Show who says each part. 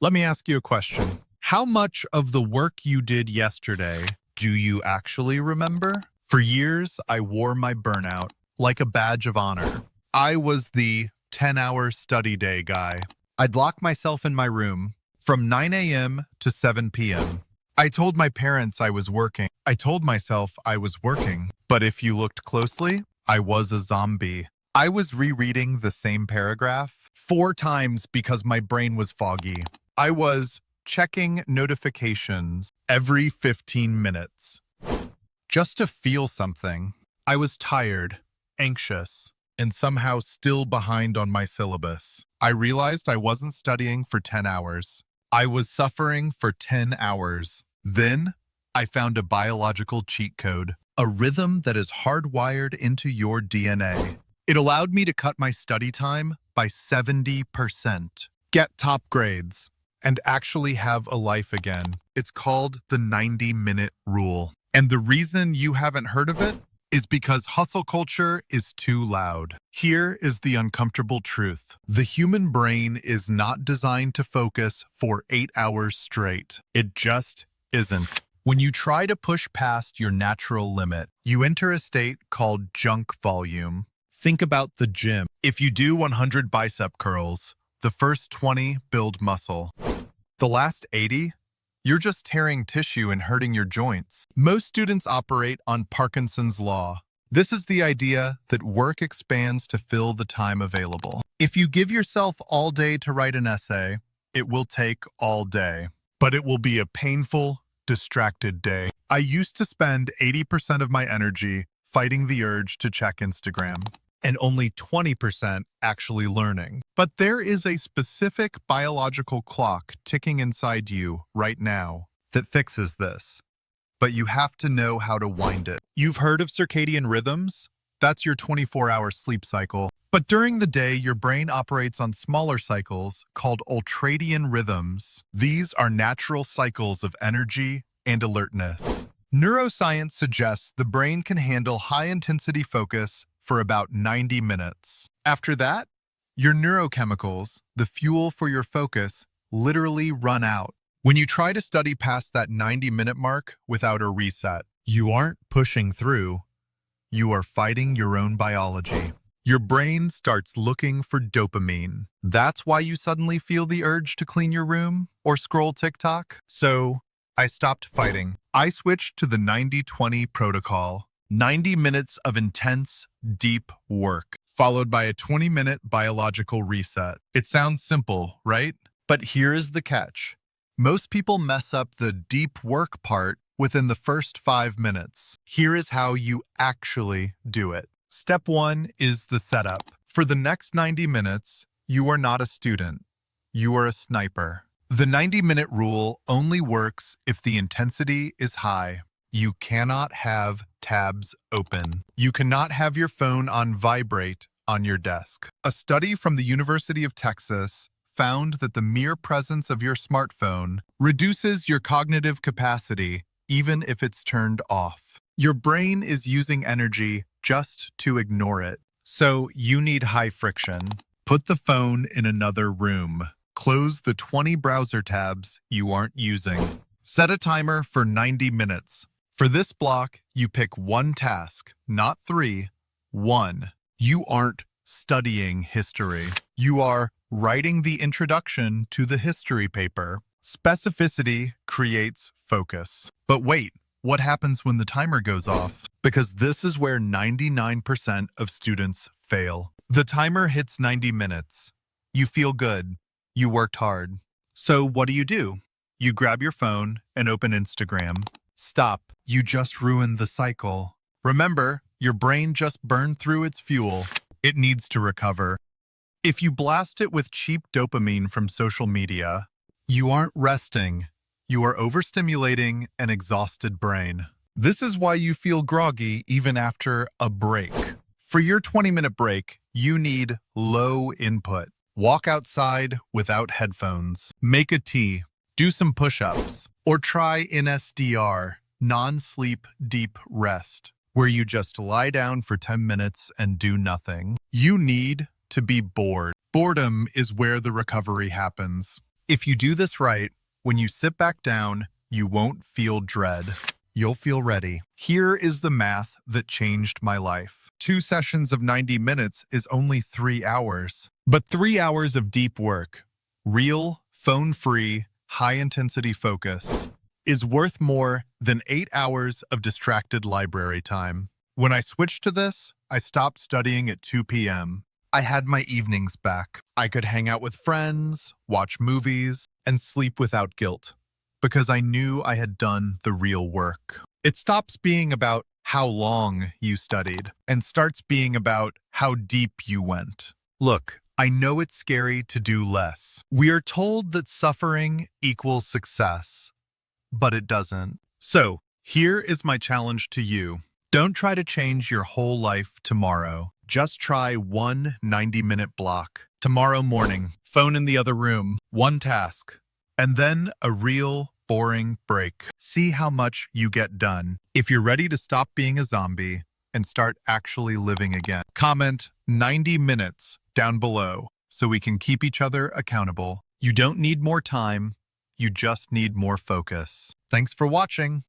Speaker 1: Let me ask you a question. How much of the work you did yesterday do you actually remember? For years, I wore my burnout like a badge of honor. I was the 10-hour study day guy. I'd lock myself in my room from 9 a.m. to 7 p.m. I told my parents I was working. I told myself I was working. But if you looked closely, I was a zombie. I was rereading the same paragraph 4 times because my brain was foggy. I was checking notifications every 15 minutes just to feel something. I was tired, anxious, and somehow still behind on my syllabus. I realized I wasn't studying for 10 hours. I was suffering for 10 hours. Then I found a biological cheat code, a rhythm that is hardwired into your DNA. It allowed me to cut my study time by 70%, get top grades, and actually have a life again. It's called the 90-minute rule. And the reason you haven't heard of it is because hustle culture is too loud. Here is the uncomfortable truth. The human brain is not designed to focus for 8 hours straight. It just isn't. When you try to push past your natural limit, you enter a state called junk volume. Think about the gym. If you do 100 bicep curls, the first 20 build muscle. The last 80, you're just tearing tissue and hurting your joints. Most students operate on Parkinson's law. This is the idea that work expands to fill the time available. If you give yourself all day to write an essay, it will take all day. But it will be a painful, distracted day. I used to spend 80% of my energy fighting the urge to check Instagram, and only 20% actually learning. But there is a specific biological clock ticking inside you right now that fixes this. But you have to know how to wind it. You've heard of circadian rhythms? That's your 24-hour sleep cycle. But during the day, your brain operates on smaller cycles called ultradian rhythms. These are natural cycles of energy and alertness. Neuroscience suggests the brain can handle high-intensity focus for about 90 minutes. After that, your neurochemicals, the fuel for your focus, literally run out. When you try to study past that 90-minute mark without a reset, you aren't pushing through. You are fighting your own biology. Your brain starts looking for dopamine. That's why you suddenly feel the urge to clean your room or scroll TikTok. So I stopped fighting. I switched to the 90-20 protocol. 90 minutes of intense, deep work, followed by a 20-minute biological reset. It sounds simple, right? But here is the catch. Most people mess up the deep work part within the first 5 minutes. Here is how you actually do it. Step 1 is the setup. For the next 90 minutes, you are not a student. You are a sniper. The 90-minute rule only works if the intensity is high. You cannot have tabs open. You cannot have your phone on vibrate on your desk. A study from the University of Texas found that the mere presence of your smartphone reduces your cognitive capacity even if it's turned off. Your brain is using energy just to ignore it. So you need high friction. Put the phone in another room. Close the 20 browser tabs you aren't using. Set a timer for 90 minutes. For this block, you pick one task, not 3, 1. You aren't studying history. You are writing the introduction to the history paper. Specificity creates focus. But wait, what happens when the timer goes off? Because this is where 99% of students fail. The timer hits 90 minutes. You feel good. You worked hard. So what do? You grab your phone and open Instagram. Stop. You just ruined the cycle. Remember, your brain just burned through its fuel. It needs to recover. If you blast it with cheap dopamine from social media, you aren't resting. You are overstimulating an exhausted brain. This is why you feel groggy even after a break. For your 20-minute break, you need low input. Walk outside without headphones. Make a tea. Do some push-ups. Or try NSDR, non-sleep deep rest, where you just lie down for 10 minutes and do nothing. You need to be bored. Boredom is where the recovery happens. If you do this right, when you sit back down, you won't feel dread. You'll feel ready. Here is the math that changed my life. 2 sessions of 90 minutes is only 3 hours. But 3 hours of deep work, real, phone-free, high-intensity focus, is worth more than 8 hours of distracted library time. When I switched to this, I stopped studying at 2 p.m. I had my evenings back. I could hang out with friends, watch movies, and sleep without guilt, because I knew I had done the real work. It stops being about how long you studied and starts being about how deep you went. Look, I know it's scary to do less. We are told that suffering equals success, but it doesn't. So, here is my challenge to you. Don't try to change your whole life tomorrow. Just try one 90-minute block. Tomorrow morning, phone in the other room, one task, and then a real boring break. See how much you get done. If you're ready to stop being a zombie and start actually living again, comment 90 minutes down below so we can keep each other accountable. You don't need more time. You just need more focus. Thanks for watching.